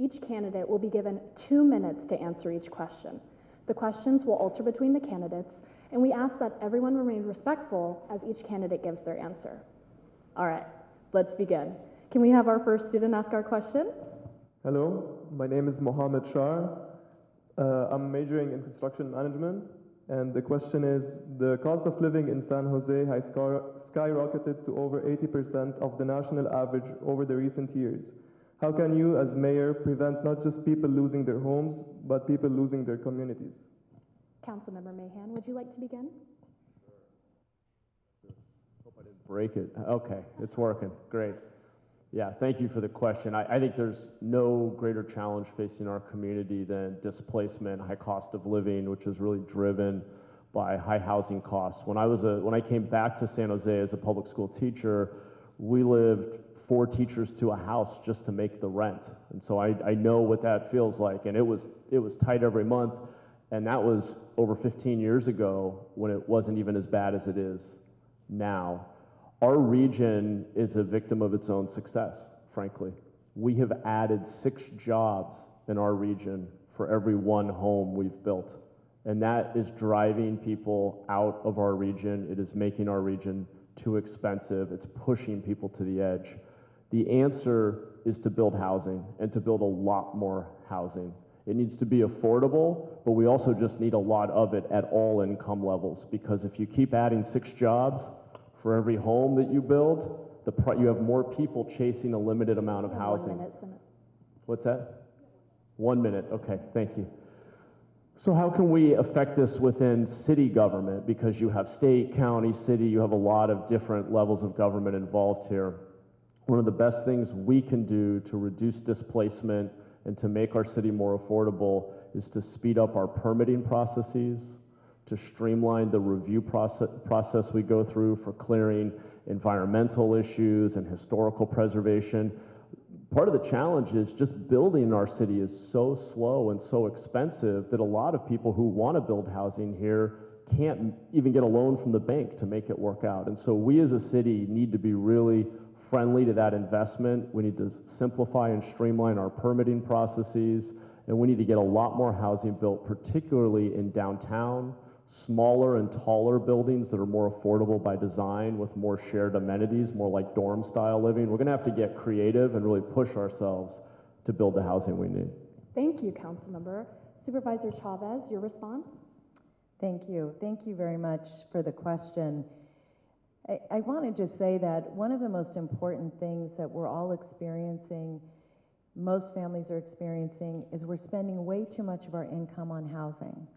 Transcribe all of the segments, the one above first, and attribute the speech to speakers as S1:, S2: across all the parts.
S1: Each candidate will be given 2 minutes to answer each question. The questions will alter between the candidates, and we ask that everyone remain respectful as each candidate gives their answer. All right, let's begin. Can we have our first student ask our question?
S2: Hello, my name is Mohammed Shah. I'm majoring in construction management, and the question is, the cost of living in San Jose has skyrocketed to over 80% of the national average over the recent years. How can you, as mayor, prevent not just people losing their homes, but people losing their communities?
S1: Councilmember Mahan, would you like to begin?
S3: Sure. Hope I didn't break it. Okay, it's working. Great. Yeah, thank you for the question. I think there's no greater challenge facing our community than displacement, high cost of living, which is really driven by high housing costs. When I came back to San Jose as a public school teacher, we lived 4 teachers to a house just to make the rent. And so I know what that feels like. And it was tight every month. And that was over 15 years ago when it wasn't even as bad as it is now. Our region is a victim of its own success, frankly. We have added 6 jobs in our region for every 1 home we've built. And that is driving people out of our region. It is making our region too expensive. It's pushing people to the edge. The answer is to build housing and to build a lot more housing. It needs to be affordable, but we also just need a lot of it at all income levels, because if you keep adding 6 jobs for every home that you build, you have more people chasing a limited amount of housing.
S1: 1 minute, Senate.
S3: What's that? 1 minute, okay, thank you. So how can we affect this within city government? Because you have state, county, city, you have a lot of different levels of government involved here. One of the best things we can do to reduce displacement and to make our city more affordable is to speed up our permitting processes, to streamline the review process we go through for clearing environmental issues and historical preservation. Part of the challenge is just building in our city is so slow and so expensive that a lot of people who want to build housing here can't even get a loan from the bank to make it work out. And so we as a city need to be really friendly to that investment. We need to simplify and streamline our permitting processes, and we need to get a lot more housing built, particularly in downtown, smaller and taller buildings that are more affordable by design with more shared amenities, more like dorm style living. We're gonna have to get creative and really push ourselves to build the housing we need.
S1: Thank you, Councilmember. Supervisor Chavez, your response?
S4: Thank you. Thank you very much for the question. I want to just say that one of the most important things that we're all experiencing, most families are experiencing, is we're spending way too much of our income on housing.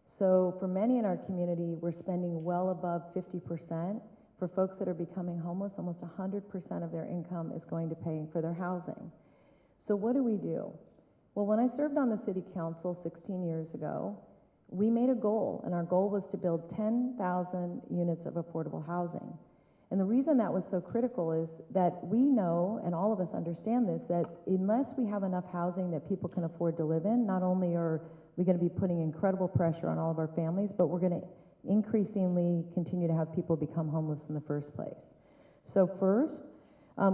S4: So for many in our community, we're spending well above 50%. For folks that are becoming homeless, almost 100% of their income is going to paying for their housing. So what do we do? Well, when I served on the city council 16 years ago, we made a goal, and our goal was to build 10,000 units of affordable housing. And the reason that was so critical is that we know, and all of us understand this, that unless we have enough housing that people can afford to live in, not only are we going to be putting incredible pressure on all of our families, but we're going to increasingly continue to have people become homeless in the first place. So first,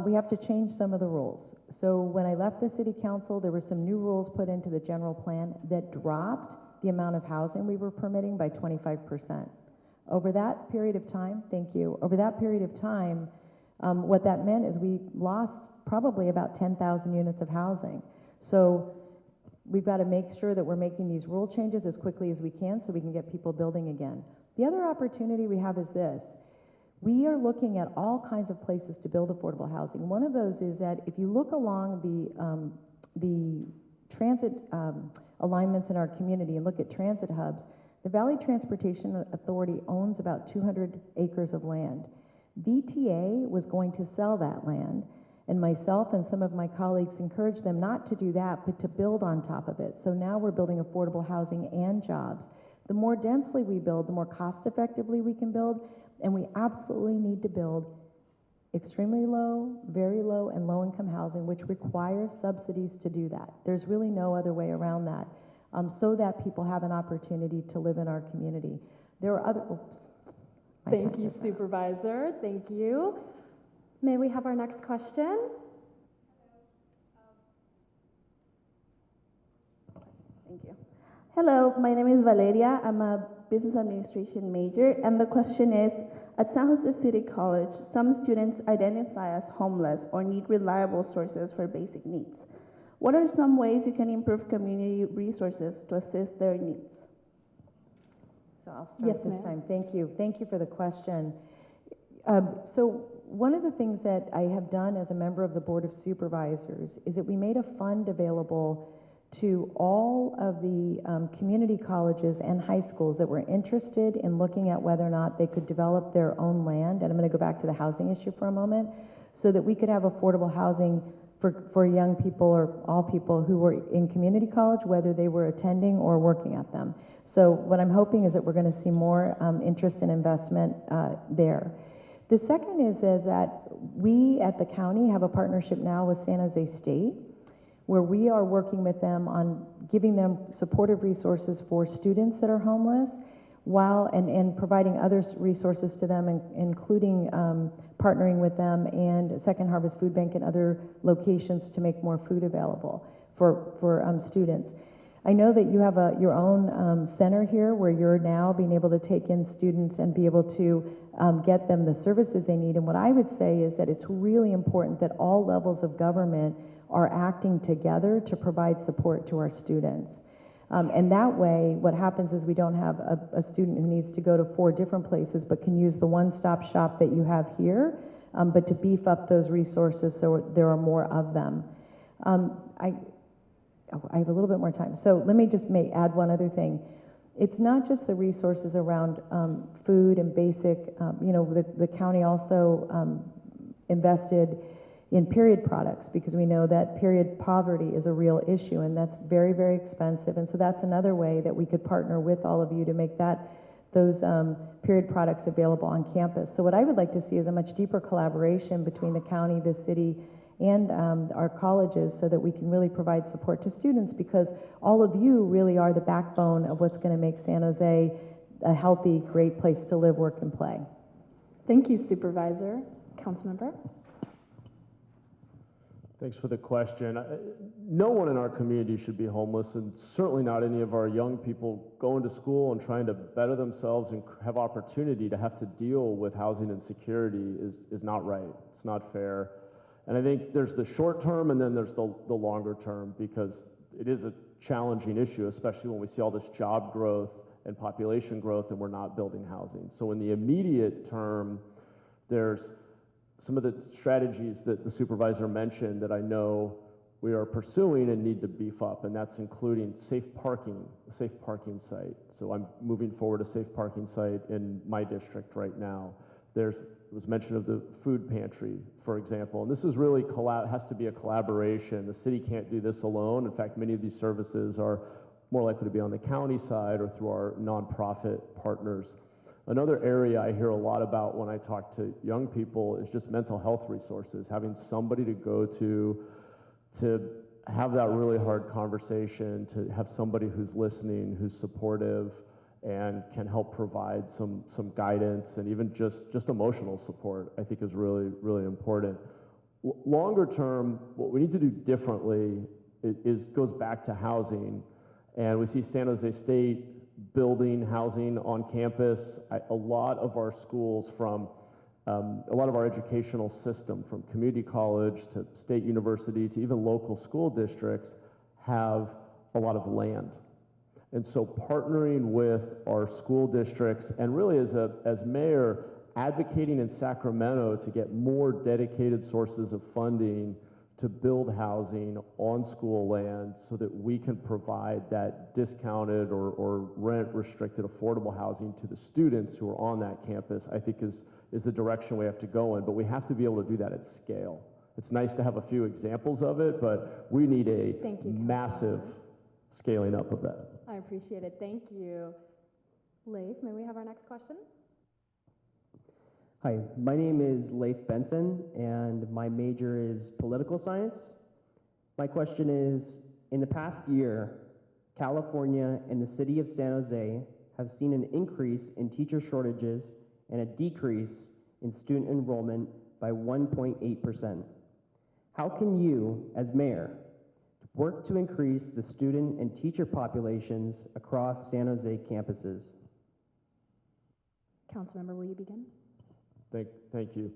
S4: we have to change some of the rules. So when I left the city council, there were some new rules put into the general plan that dropped the amount of housing we were permitting by 25%. Over that period of time, thank you, over that period of time, what that meant is we lost probably about 10,000 units of housing. So we've got to make sure that we're making these rule changes as quickly as we can so we can get people building again. The other opportunity we have is this. We are looking at all kinds of places to build affordable housing. One of those is that if you look along the transit alignments in our community and look at transit hubs, the Valley Transportation Authority owns about 200 acres of land. VTA was going to sell that land, and myself and some of my colleagues encouraged them not to do that, but to build on top of it. So now we're building affordable housing and jobs. The more densely we build, the more cost effectively we can build, and we absolutely need to build extremely low, very low, and low-income housing, which requires subsidies to do that. There's really no other way around that, so that people have an opportunity to live in our community. There are other, oops.
S1: Thank you, Supervisor. Thank you. May we have our next question?
S5: Thank you. Hello, my name is Valeria. I'm a business administration major, and the question is, at San Jose City College, some students identify as homeless or need reliable sources for basic needs. What are some ways you can improve community resources to assist their needs?
S4: So I'll start
S1: Yes,
S4: this
S1: ma'am.
S4: time. Thank you. Thank you for the question. So one of the things that I have done as a member of the Board of Supervisors is that we made a fund available to all of the community colleges and high schools that were interested in looking at whether or not they could develop their own land. And I'm going to go back to the housing issue for a moment, so that we could have affordable housing for young people or all people who were in community college, whether they were attending or working at them. So what I'm hoping is that we're going to see more interest and investment there. The second is that we at the county have a partnership now with San Jose State, where we are working with them on giving them supportive resources for students that are homeless, and providing other resources to them, including partnering with them and Second Harvest Food Bank and other locations to make more food available for students. I know that you have your own center here where you're now being able to take in students and be able to get them the services they need. And what I would say is that it's really important that all levels of government are acting together to provide support to our students. And that way, what happens is we don't have a student who needs to go to 4 different places, but can use the one-stop shop that you have here, but to beef up those resources so there are more of them. I have a little bit more time. So let me just add one other thing. It's not just the resources around food and basic, the county also invested in period products, because we know that period poverty is a real issue, and that's very, very expensive. And so that's another way that we could partner with all of you to make those period products available on campus. So what I would like to see is a much deeper collaboration between the county, the city, and our colleges, so that we can really provide support to students, because all of you really are the backbone of what's going to make San Jose a healthy, great place to live, work, and play.
S1: Thank you, Supervisor. Councilmember?
S3: Thanks for the question. No one in our community should be homeless, and certainly not any of our young people going to school and trying to better themselves and have opportunity to have to deal with housing insecurity is not right. It's not fair. And I think there's the short term and then there's the longer term, because it is a challenging issue, especially when we see all this job growth and population growth and we're not building housing. So in the immediate term, there's some of the strategies that the supervisor mentioned that I know we are pursuing and need to beef up, and that's including a safe parking site. So I'm moving forward a safe parking site in my district right now. There was mention of the food pantry, for example, and this is really has to be a collaboration. The city can't do this alone. In fact, many of these services are more likely to be on the county side or through our nonprofit partners. Another area I hear a lot about when I talk to young people is just mental health resources, having somebody to go to have that really hard conversation, to have somebody who's listening, who's supportive, and can help provide some guidance and even just emotional support, I think is really, really important. Longer term, what we need to do differently goes back to housing, and we see San Jose State building housing on campus. A lot of our schools, from a lot of our educational system, from community college to state university to even local school districts, have a lot of land. And so partnering with our school districts, and really as mayor, advocating in Sacramento to get more dedicated sources of funding to build housing on school land so that we can provide that discounted or rent restricted affordable housing to the students who are on that campus, I think is the direction we have to go in, but we have to be able to do that at scale. It's nice to have a few examples of it, but we need a massive scaling up of that.
S1: I appreciate it. Thank you. Leif, may we have our next question?
S6: Hi, my name is Leif Benson, and my major is political science. My question is, in the past year, California and the city of San Jose have seen an increase in teacher shortages and a decrease in student enrollment by 1.8%. How can you, as mayor, work to increase the student and teacher populations across San Jose campuses.
S1: Councilmember, will you begin?
S3: Thank you.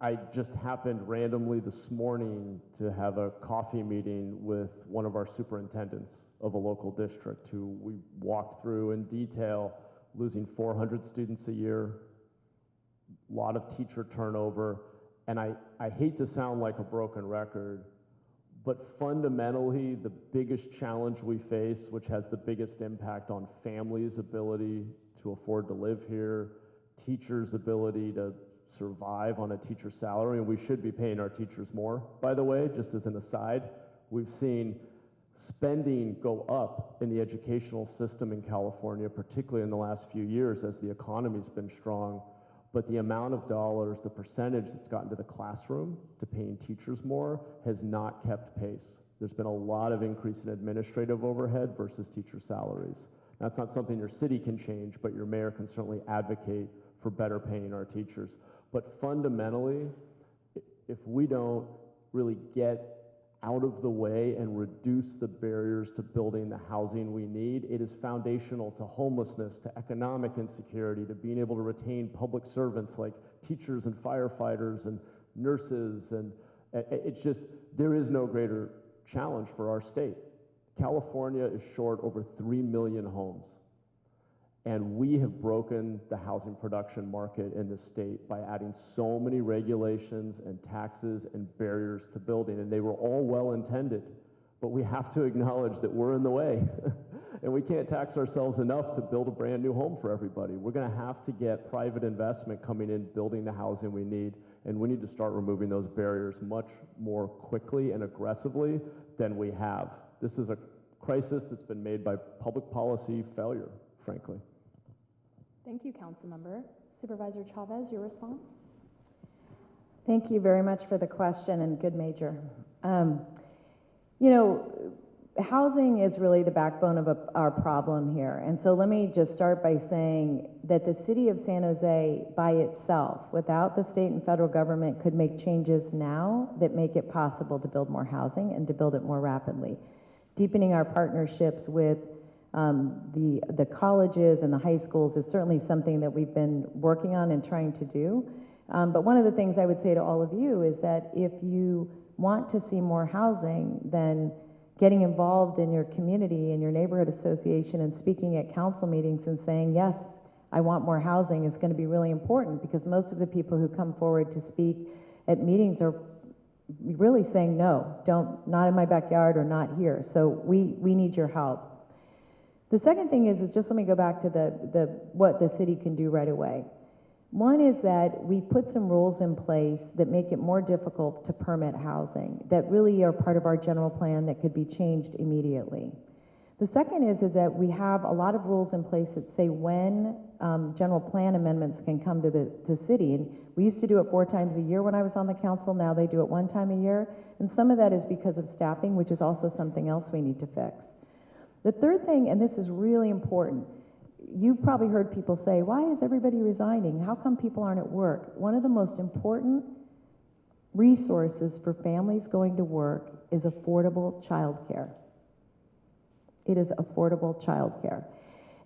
S3: I just happened randomly this morning to have a coffee meeting with one of our superintendents of a local district who we walked through in detail losing 400 students a year, a lot of teacher turnover, and I hate to sound like a broken record, but fundamentally the biggest challenge we face, which has the biggest impact on families' ability to afford to live here, teachers' ability to survive on a teacher's salary, and we should be paying our teachers more, by the way, just as an aside. We've seen spending go up in the educational system in California, particularly in the last few years as the economy's been strong, but the amount of dollars, the percentage that's gotten to the classroom to paying teachers more has not kept pace. There's been a lot of increase in administrative overhead versus teacher salaries. That's not something your city can change, but your mayor can certainly advocate for better paying our teachers. But fundamentally, if we don't really get out of the way and reduce the barriers to building the housing we need, it is foundational to homelessness, to economic insecurity, to being able to retain public servants like teachers and firefighters and nurses. And it's just, there is no greater challenge for our state. California is short over 3 million homes. And we have broken the housing production market in this state by adding so many regulations and taxes and barriers to building, and they were all well-intended, but we have to acknowledge that we're in the way. And we can't tax ourselves enough to build a brand new home for everybody. We're gonna have to get private investment coming in, building the housing we need, and we need to start removing those barriers much more quickly and aggressively than we have. This is a crisis that's been made by public policy failure, frankly.
S1: Thank you, Councilmember. Supervisor Chavez, your response?
S4: Thank you very much for the question, and good major. You know, housing is really the backbone of our problem here. And so let me just start by saying that the city of San Jose by itself, without the state and federal government, could make changes now that make it possible to build more housing and to build it more rapidly. Deepening our partnerships with the colleges and the high schools is certainly something that we've been working on and trying to do. But one of the things I would say to all of you is that if you want to see more housing, then getting involved in your community and your neighborhood association and speaking at council meetings and saying, yes, I want more housing is going to be really important, because most of the people who come forward to speak at meetings are really saying, no, not in my backyard or not here. So we need your help. The second thing is just let me go back to what the city can do right away. One is that we put some rules in place that make it more difficult to permit housing, that really are part of our general plan that could be changed immediately. The second is that we have a lot of rules in place that say when general plan amendments can come to the city. And we used to do it 4 times a year when I was on the council. Now they do it 1 time a year. And some of that is because of staffing, which is also something else we need to fix. The third thing, and this is really important, you've probably heard people say, why is everybody resigning? How come people aren't at work? One of the most important resources for families going to work is affordable childcare. It is affordable childcare.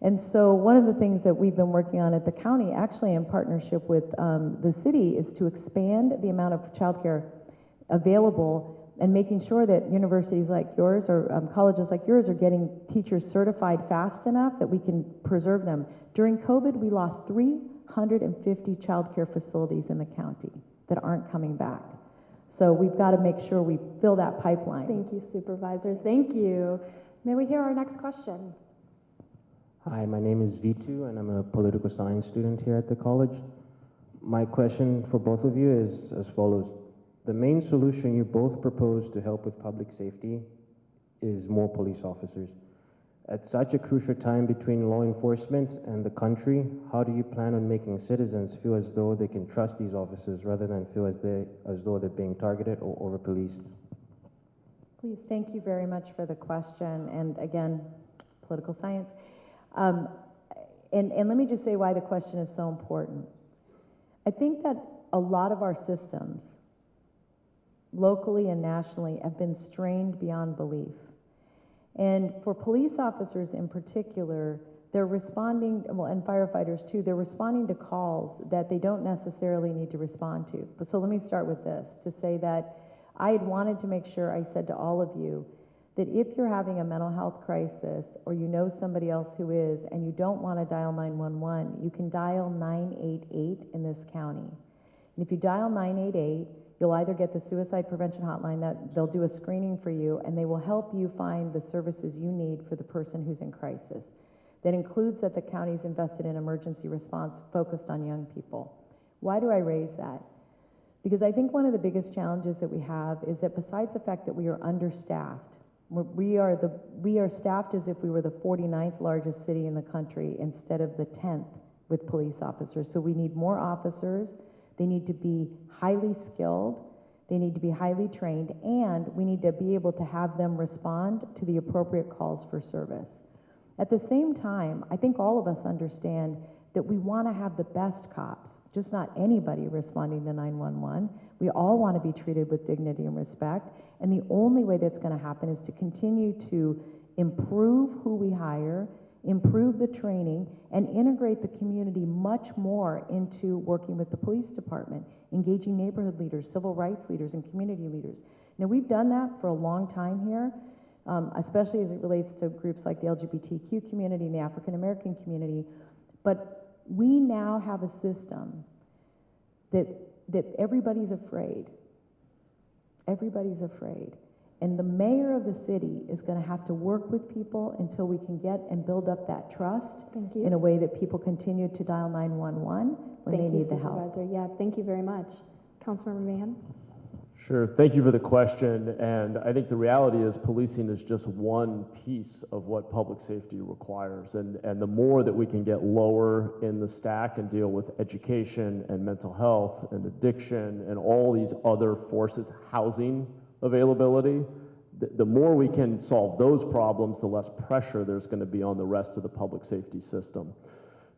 S4: And so one of the things that we've been working on at the county, actually in partnership with the city, is to expand the amount of childcare available and making sure that universities like yours or colleges like yours are getting teachers certified fast enough that we can preserve them. During COVID, we lost 350 childcare facilities in the county that aren't coming back. So we've got to make sure we fill that pipeline.
S1: Thank you, Supervisor. Thank you. May we hear our next question?
S7: Hi, my name is Vitu, and I'm a political science student here at the college. My question for both of you is as follows. The main solution you both propose to help with public safety is more police officers. At such a crucial time between law enforcement and the country, how do you plan on making citizens feel as though they can trust these officers rather than feel as though they're being targeted or over-policed?
S4: Please, thank you very much for the question. And again, political science. And let me just say why the question is so important. I think that a lot of our systems locally and nationally, have been strained beyond belief. And for police officers in particular, they're responding, well, and firefighters too, they're responding to calls that they don't necessarily need to respond to. But so let me start with this, to say that I had wanted to make sure I said to all of you that if you're having a mental health crisis or you know somebody else who is and you don't want to dial 911, you can dial 988 in this county. And if you dial 988, you'll either get the suicide prevention hotline that they'll do a screening for you and they will help you find the services you need for the person who's in crisis. That includes that the county's invested in emergency response focused on young people. Why do I raise that? Because I think one of the biggest challenges that we have is that besides the fact that we are understaffed, we are staffed as if we were the 49th largest city in the country instead of the 10th with police officers. So we need more officers. They need to be highly skilled. They need to be highly trained, and we need to be able to have them respond to the appropriate calls for service. At the same time, I think all of us understand that we want to have the best cops, just not anybody responding to 911. We all want to be treated with dignity and respect, and the only way that's going to happen is to continue to improve who we hire, improve the training, and integrate the community much more into working with the police department, engaging neighborhood leaders, civil rights leaders, and community leaders. Now, we've done that for a long time here, especially as it relates to groups like the LGBTQ community and the African American community, but we now have a system that everybody's afraid. Everybody's afraid. And the mayor of the city is going to have to work with people until we can get and build up that trust in a way that people continue to dial 911 when they need the help.
S1: Supervisor. Yeah, thank you very much. Councilmember Mahan?
S3: Sure, thank you for the question, and I think the reality is policing is just one piece of what public safety requires, and the more that we can get lower in the stack and deal with education and mental health and addiction and all these other forces, housing availability, the more we can solve those problems, the less pressure there's going to be on the rest of the public safety system.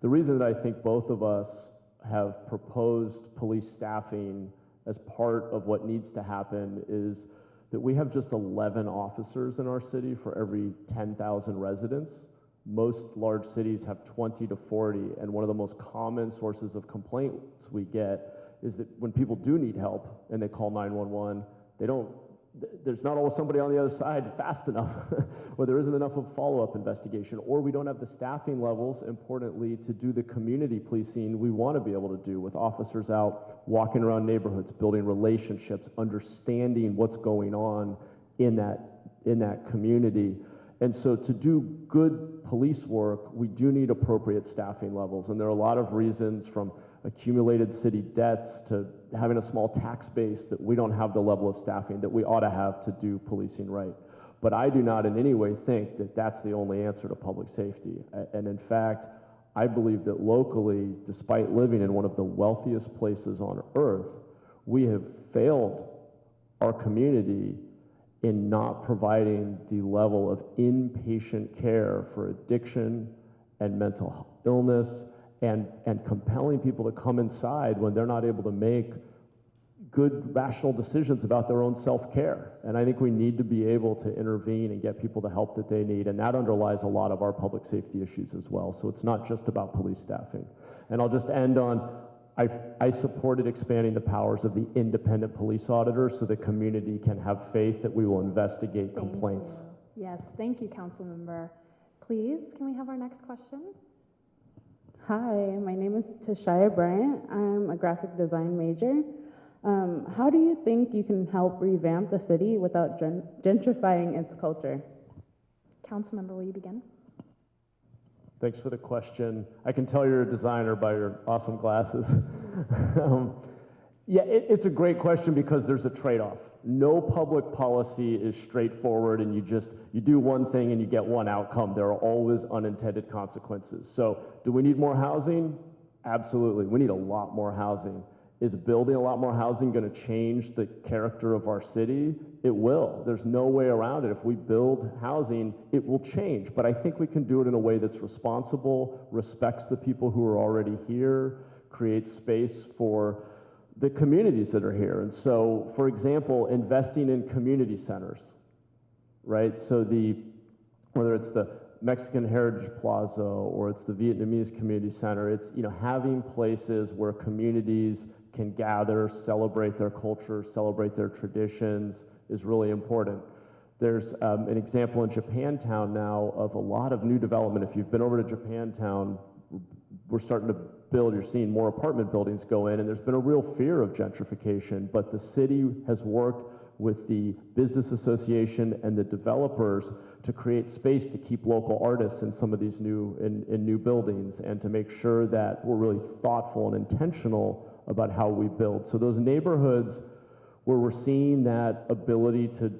S3: The reason that I think both of us have proposed police staffing as part of what needs to happen is that we have just 11 officers in our city for every 10,000 residents. Most large cities have 20 to 40, and one of the most common sources of complaints we get is that when people do need help and they call 911, there's not always somebody on the other side fast enough, or there isn't enough of follow-up investigation, or we don't have the staffing levels, importantly, to do the community policing we want to be able to do with officers out walking around neighborhoods, building relationships, understanding what's going on in that community. And so to do good police work, we do need appropriate staffing levels, and there are a lot of reasons, from accumulated city debts to having a small tax base, that we don't have the level of staffing that we ought to have to do policing right. But I do not in any way think that that's the only answer to public safety. And in fact, I believe that locally, despite living in one of the wealthiest places on earth, we have failed our community in not providing the level of inpatient care for addiction and mental illness, and compelling people to come inside when they're not able to make good, rational decisions about their own self-care. And I think we need to be able to intervene and get people the help that they need, and that underlies a lot of our public safety issues as well. So it's not just about police staffing. And I'll just end on, I supported expanding the powers of the independent police auditor so the community can have faith that we will investigate complaints.
S1: Yes, thank you, Councilmember. Please, can we have our next question?
S8: Hi, my name is Tashaya Bryant. I'm a graphic design major. How do you think you can help revamp the city without gentrifying its culture?
S1: Councilmember, will you begin?
S3: Thanks for the question. I can tell you're a designer by your awesome glasses. Yeah, it's a great question because there's a trade-off. No public policy is straightforward and you do one thing and you get one outcome. There are always unintended consequences. So do we need more housing? Absolutely, we need a lot more housing. Is building a lot more housing going to change the character of our city? It will. There's no way around it. If we build housing, it will change. But I think we can do it in a way that's responsible, respects the people who are already here, creates space for the communities that are here. And so, for example, investing in community centers, right? So whether it's the Mexican Heritage Plaza or it's the Vietnamese Community Center, it's, having places where communities can gather, celebrate their culture, celebrate their traditions is really important. There's an example in Japantown now of a lot of new development. If you've been over to Japantown, we're starting to build, you're seeing more apartment buildings go in, and there's been a real fear of gentrification, but the city has worked with the business association and the developers to create space to keep local artists in some of these new buildings, and to make sure that we're really thoughtful and intentional about how we build. So those neighborhoods where we're seeing that ability to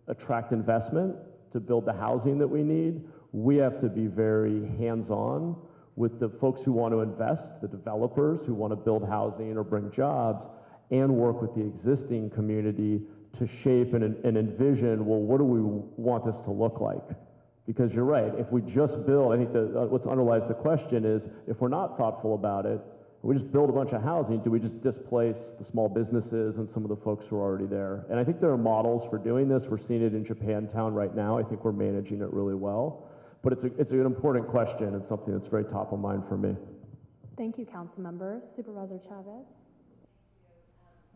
S3: attract investment, to build the housing that we need, we have to be very hands-on with the folks who want to invest, the developers who want to build housing or bring jobs, and work with the existing community to shape and envision, well, what do we want this to look like? Because you're right, if we just build, I think what underlies the question is, if we're not thoughtful about it, we just build a bunch of housing, do we just displace the small businesses and some of the folks who are already there? And I think there are models for doing this. We're seeing it in Japantown right now. I think we're managing it really well. But it's an important question and something that's very top of mind for me.
S1: Thank you, Councilmember. Supervisor Chavez.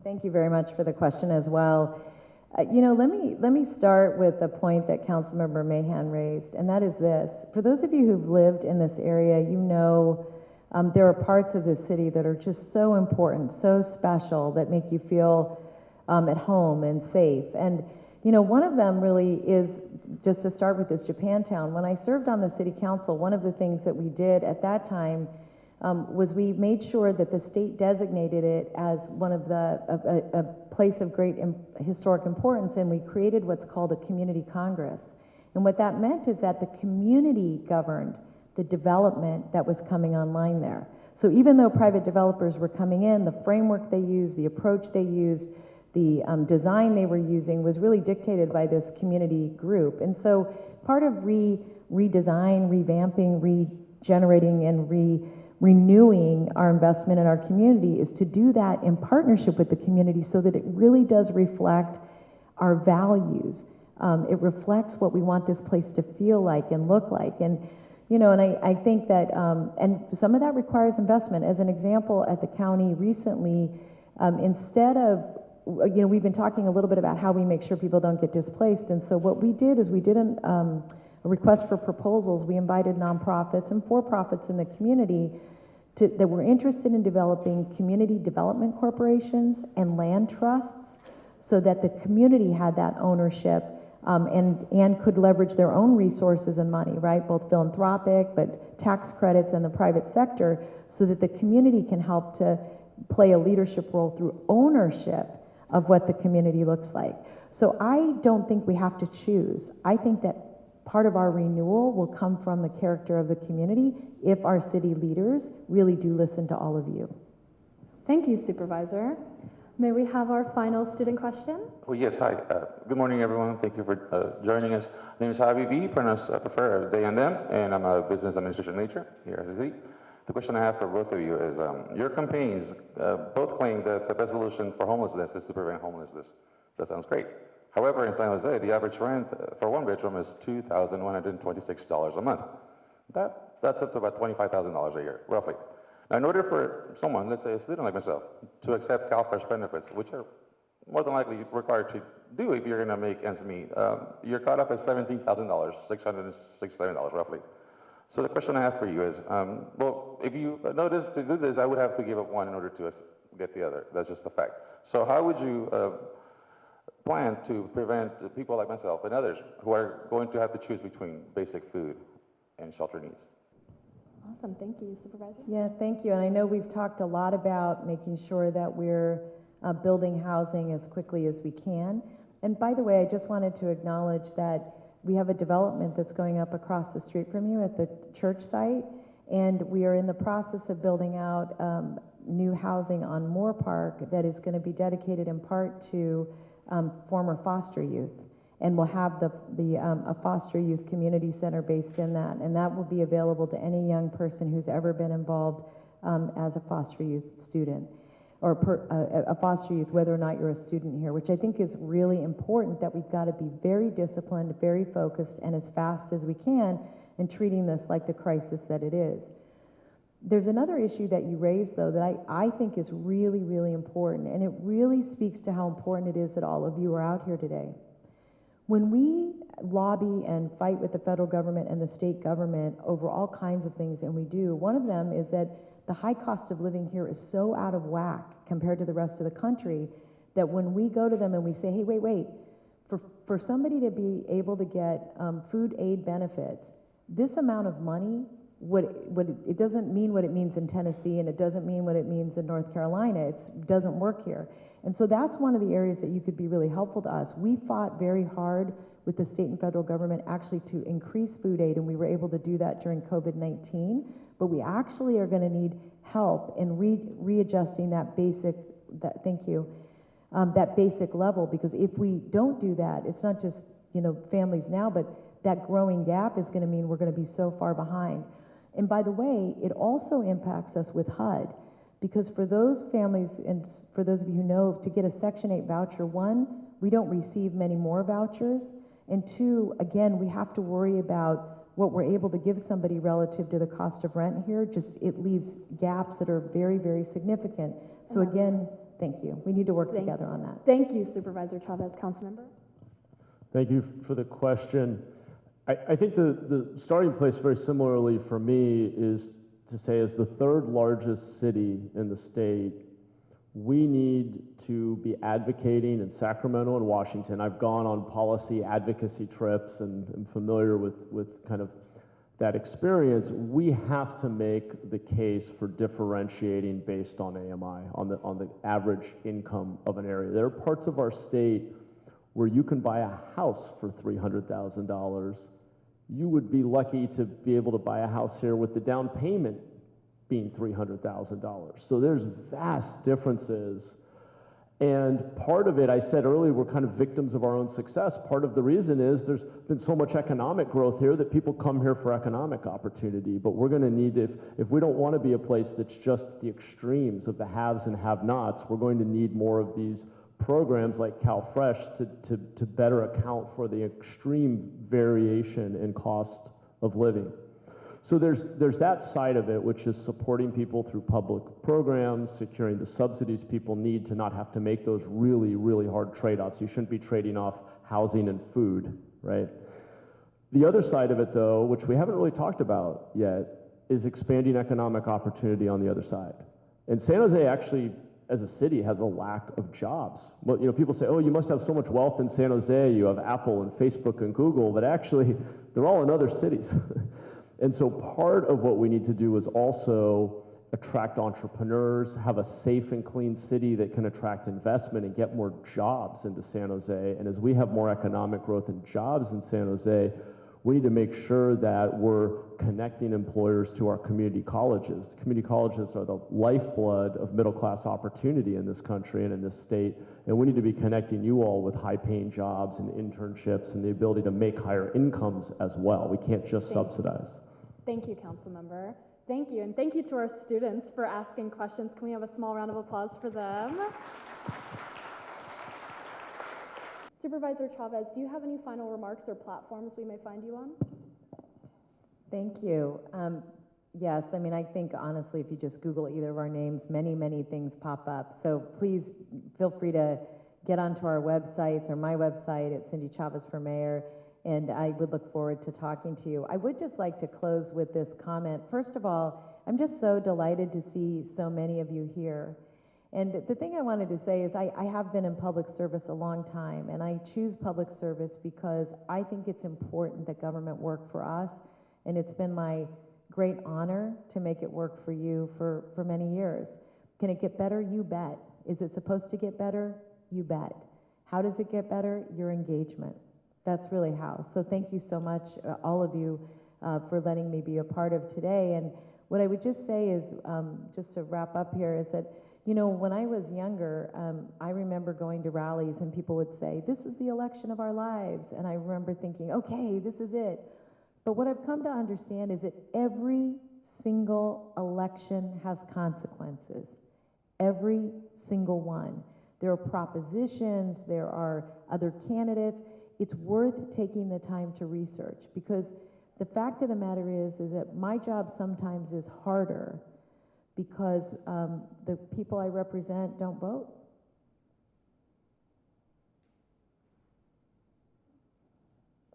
S4: Thank you very much for the question as well. Let me start with the point that Councilmember Mahan raised, and that is this. For those of you who've lived in this area, there are parts of this city that are just so important, so special, that make you feel at home and safe. And one of them really is, just to start with, this Japantown. When I served on the city council, one of the things that we did at that time was we made sure that the state designated it as one of a place of great historic importance, and we created what's called a community congress. And what that meant is that the community governed the development that was coming online there. So even though private developers were coming in, the framework they used, the approach they used, the design they were using was really dictated by this community group. And so part of redesign, revamping, regenerating, and renewing our investment in our community is to do that in partnership with the community so that it really does reflect our values. It reflects what we want this place to feel like and look like. And I think that, and some of that requires investment. As an example, at the county recently, instead of, we've been talking a little bit about how we make sure people don't get displaced. And so what we did is we did a request for proposals. We invited nonprofits and for-profits in the community that were interested in developing community development corporations and land trusts so that the community had that ownership and could leverage their own resources and money, right? Both philanthropic, but tax credits and the private sector, so that the community can help to play a leadership role through ownership of what the community looks like. So I don't think we have to choose. I think that part of our renewal will come from the character of the community if our city leaders really do listen to all of you.
S1: Thank you, Supervisor. May we have our final student question?
S9: Oh, yes, hi. Good morning, everyone. Thank you for joining us. My name is Javi V, pronounced prefer they and them, and I'm a business administration major here at SJCC. The question I have for both of you is, your campaigns both claim that the best solution for homelessness is to prevent homelessness. That sounds great. However, in San Jose, the average rent for one bedroom is $2,126 a month. That's up to about $25,000 a year, roughly. Now, in order for someone, let's say a student like myself, to accept CalFresh benefits, which are more than likely required to do if you're going to make ends meet, your cutoff is $17,000, $667 roughly. So the question I have for you is, well, if you notice to do this, I would have to give up one in order to get the other. That's just a fact. So how would you plan to prevent people like myself and others who are going to have to choose between basic food and shelter needs?
S1: Awesome, thank you, Supervisor.
S4: Yeah, thank you. And I know we've talked a lot about making sure that we're building housing as quickly as we can. And by the way, I just wanted to acknowledge that we have a development that's going up across the street from you at the church site, and we are in the process of building out new housing on Moore Park that is going to be dedicated in part to former foster youth. And we'll have a foster youth community center based in that, and that will be available to any young person who's ever been involved as a foster youth student. or a foster youth, whether or not you're a student here, which I think is really important, that we've got to be very disciplined, very focused, and as fast as we can in treating this like the crisis that it is. There's another issue that you raised, though, that I think is really, really important, and it really speaks to how important it is that all of you are out here today. When we lobby and fight with the federal government and the state government over all kinds of things, and we do, one of them is that the high cost of living here is so out of whack compared to the rest of the country that when we go to them and we say, hey, wait, for somebody to be able to get food aid benefits, this amount of money, it doesn't mean what it means in Tennessee, and it doesn't mean what it means in North Carolina. It doesn't work here. And so that's one of the areas that you could be really helpful to us. We fought very hard with the state and federal government actually to increase food aid, and we were able to do that during COVID-19, but we actually are going to need help in readjusting that basic level, because if we don't do that, it's not just, families now, but that growing gap is going to mean we're going to be so far behind. And by the way, it also impacts us with HUD, because for those families, and for those of you who know, to get a Section 8 voucher, one, we don't receive many more vouchers, and two, again, we have to worry about what we're able to give somebody relative to the cost of rent here. Just, it leaves gaps that are very, very significant. So again, thank you. We need to work together on that.
S1: Thank you, Supervisor Chavez. Councilmember?
S3: Thank you for the question. I think the starting place, very similarly for me, is to say, as the third largest city in the state, we need to be advocating in Sacramento and Washington. I've gone on policy advocacy trips and am familiar with kind of that experience. We have to make the case for differentiating based on AMI, on the average income of an area. There are parts of our state where you can buy a house for $300,000. You would be lucky to be able to buy a house here with the down payment being $300,000. So there's vast differences. And part of it, I said earlier, we're kind of victims of our own success. Part of the reason is there's been so much economic growth here that people come here for economic opportunity. But we're going to need, if we don't want to be a place that's just the extremes of the haves and have-nots, we're going to need more of these programs like CalFresh to better account for the extreme variation in cost of living. So there's that side of it, which is supporting people through public programs, securing the subsidies people need to not have to make those really, really hard trade-offs. You shouldn't be trading off housing and food, right? The other side of it, though, which we haven't really talked about yet, is expanding economic opportunity on the other side. And San Jose actually, as a city, has a lack of jobs. Well, people say, oh, you must have so much wealth in San Jose. You have Apple and Facebook and Google, but actually, they're all in other cities. And so part of what we need to do is also attract entrepreneurs, have a safe and clean city that can attract investment and get more jobs into San Jose. And as we have more economic growth and jobs in San Jose, we need to make sure that we're connecting employers to our community colleges. Community colleges are the lifeblood of middle-class opportunity in this country and in this state, and we need to be connecting you all with high-paying jobs and internships and the ability to make higher incomes as well. We can't just subsidize.
S1: Thank you, Councilmember. Thank you, and thank you to our students for asking questions. Can we have a small round of applause for them? Supervisor Chavez, do you have any final remarks or platforms we may find you on?
S4: Thank you. Yes, I think honestly, if you just Google either of our names, many, many things pop up. So please feel free to get onto our websites or my website at Cindy Chavez for Mayor, and I would look forward to talking to you. I would just like to close with this comment. First of all, I'm just so delighted to see so many of you here. And the thing I wanted to say is I have been in public service a long time, and I choose public service because I think it's important that government work for us, and it's been my great honor to make it work for you for many years. Can it get better? You bet. Is it supposed to get better? You bet. How does it get better? Your engagement. That's really how. So thank you so much, all of you, for letting me be a part of today. And what I would just say is, just to wrap up here, is that, when I was younger, I remember going to rallies and people would say, this is the election of our lives. And I remember thinking, okay, this is it. But what I've come to understand is that every single election has consequences. Every single one. There are propositions, there are other candidates. It's worth taking the time to research, because the fact of the matter is that my job sometimes is harder because the people I represent don't vote.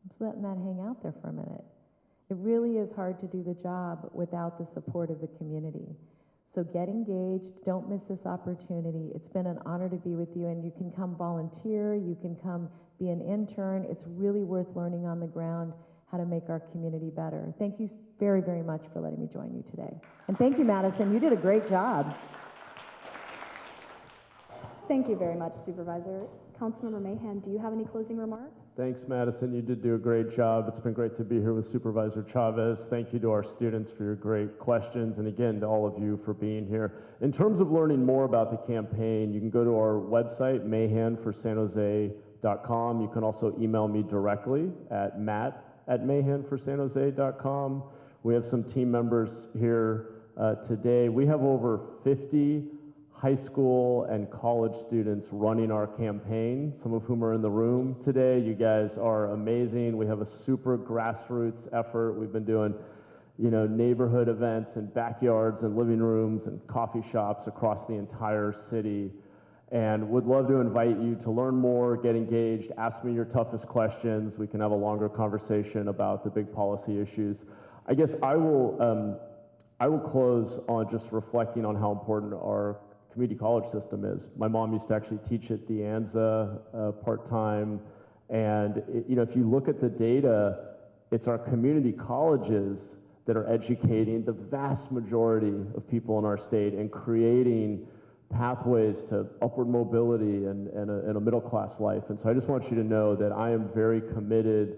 S4: I'm just letting that hang out there for a minute. It really is hard to do the job without the support of the community. So get engaged, don't miss this opportunity. It's been an honor to be with you, and you can come volunteer, you can come be an intern. It's really worth learning on the ground how to make our community better. Thank you very, very much for letting me join you today. And thank you, Madison, you did a great job.
S1: Thank you very much, Supervisor. Councilmember Mahan, do you have any closing remarks?
S3: Thanks, Madison. You did do a great job. It's been great to be here with Supervisor Chavez. Thank you to our students for your great questions, and again, to all of you for being here. In terms of learning more about the campaign, you can go to our website, mahanforsanjose.com. You can also email me directly at matt@mahanforsanjose.com. We have some team members here today. We have over 50 high school and college students running our campaign, some of whom are in the room today. You guys are amazing. We have a super grassroots effort. We've been doing, neighborhood events and backyards and living rooms and coffee shops across the entire city. And would love to invite you to learn more, get engaged, ask me your toughest questions. We can have a longer conversation about the big policy issues. I guess I will close on just reflecting on how important our community college system is. My mom used to actually teach at De Anza part-time, and if you look at the data, it's our community colleges that are educating the vast majority of people in our state and creating pathways to upward mobility and a middle-class life. And so I just want you to know that I am very committed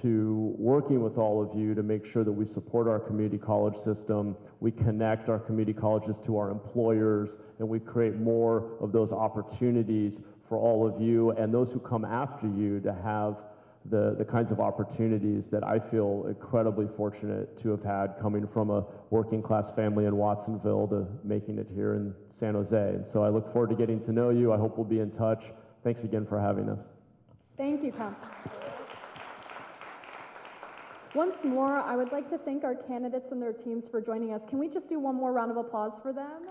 S3: to working with all of you to make sure that we support our community college system, we connect our community colleges to our employers, and we create more of those opportunities for all of you and those who come after you to have the kinds of opportunities that I feel incredibly fortunate to have had coming from a working class family in Watsonville to making it here in San Jose. And so I look forward to getting to know you. I hope we'll be in touch. Thanks again for having us.
S1: Thank you, Council. Once more, I would like to thank our candidates and their teams for joining us. Can we just do one more round of applause for them?